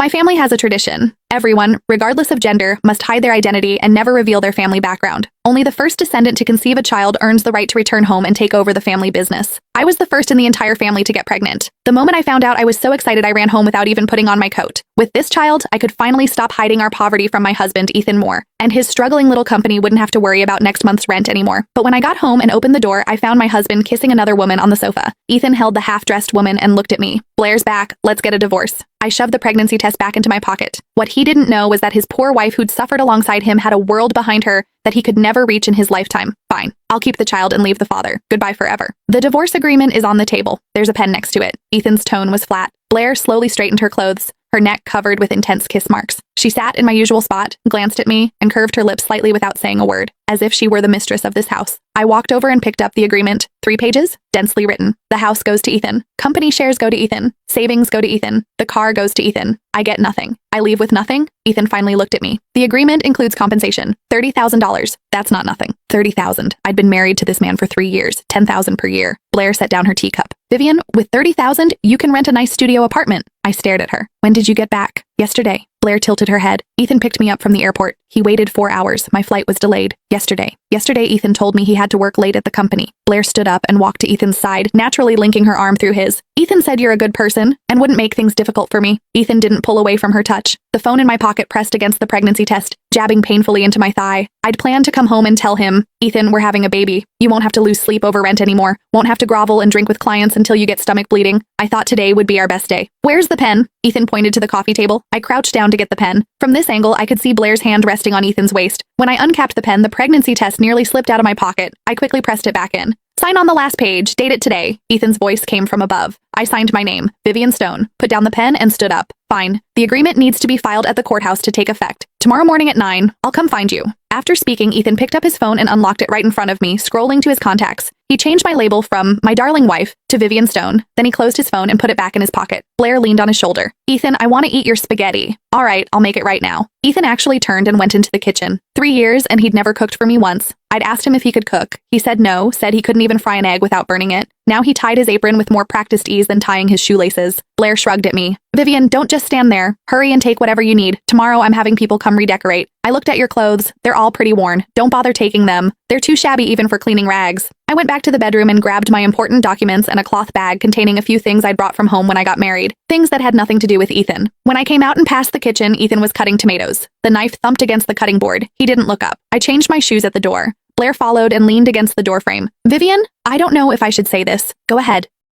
My family has a tradition. Everyone, regardless of gender, must hide their identity and never reveal their family background. Only the first descendant to conceive a child earns the right to return home and take over the family business. I was the first in the entire family to get pregnant. The moment I found out, I was so excited I ran home without even putting on my coat. With this child, I could finally stop hiding our poverty from my husband, Ethan Moore, and his struggling little company wouldn't have to worry about next month's rent anymore. But when I got home and opened the door, I found my husband kissing another woman on the sofa. Ethan held the half-dressed woman and looked at me. "Blair's back. Let's get a divorce." I shoved the pregnancy test back into my pocket. What he didn't know was that his poor wife who'd suffered alongside him had a world behind her that he could never reach in his lifetime. Fine. I'll keep the child and leave the father. Goodbye forever. The divorce agreement is on the table. There's a pen next to it. Ethan's tone was flat. Blair slowly straightened her clothes, her neck covered with intense kiss marks. She sat in my usual spot, glanced at me, and curved her lips slightly without saying a word, as if she were the mistress of this house. I walked over and picked up the agreement. 3 pages, densely written. The house goes to Ethan. Company shares go to Ethan. Savings go to Ethan. The car goes to Ethan. I get nothing. I leave with nothing? Ethan finally looked at me. The agreement includes compensation. $30,000. That's not nothing. $30,000. I'd been married to this man for 3 years. $10,000 per year. Blair set down her teacup. "Vivian, with $30,000, you can rent a nice studio apartment." I stared at her. "When did you get back?" "Yesterday." Blair tilted her head. "Ethan picked me up from the airport. He waited 4 hours. My flight was delayed. Yesterday. Yesterday, Ethan told me he had to work late at the company." Blair stood up and walked to Ethan's side, naturally linking her arm through his. "Ethan said you're a good person and wouldn't make things difficult for me." Ethan didn't pull away from her touch. The phone in my pocket pressed against the pregnancy test, jabbing painfully into my thigh. I'd planned to come home and tell him, "Ethan, we're having a baby. You won't have to lose sleep over rent anymore. Won't have to grovel and drink with clients until you get stomach bleeding." I thought today would be our best day. "Where's the pen?" Ethan pointed to the coffee table. I crouched down to get the pen. From this angle, I could see Blair's hand resting on Ethan's waist. When I uncapped the pen, the pregnancy test nearly slipped out of my pocket. I quickly pressed it back in. "Sign on the last page. Date it today." Ethan's voice came from above. I signed my name, Vivian Stone, put down the pen, and stood up. "Fine. The agreement needs to be filed at the courthouse to take effect. Tomorrow morning at 9, I'll come find you." After speaking, Ethan picked up his phone and unlocked it right in front of me, scrolling to his contacts. He changed my label from "My Darling Wife" to Vivian Stone. Then he closed his phone and put it back in his pocket. Blair leaned on his shoulder. "Ethan, I want to eat your spaghetti." "All right, I'll make it right now." Ethan actually turned and went into the kitchen. 3 years, and he'd never cooked for me once. I'd asked him if he could cook. He said no, said he couldn't even fry an egg without burning it. Now he tied his apron with more practiced ease than tying his shoelaces. Blair shrugged at me. "Vivian, don't just stand there. Hurry and take whatever you need. Tomorrow I'm having people come redecorate. I looked at your clothes. They're all pretty worn. Don't bother taking them. They're too shabby even for cleaning rags." I went back to the bedroom and grabbed my important documents and a cloth bag containing a few things I'd brought from home when I got married. Things that had nothing to do with Ethan. When I came out and passed the kitchen, Ethan was cutting tomatoes. The knife thumped against the cutting board. He didn't look up. I changed my shoes at the door. Blair followed and leaned against the doorframe. "Vivian, I don't know if I should say this." "Go ahead."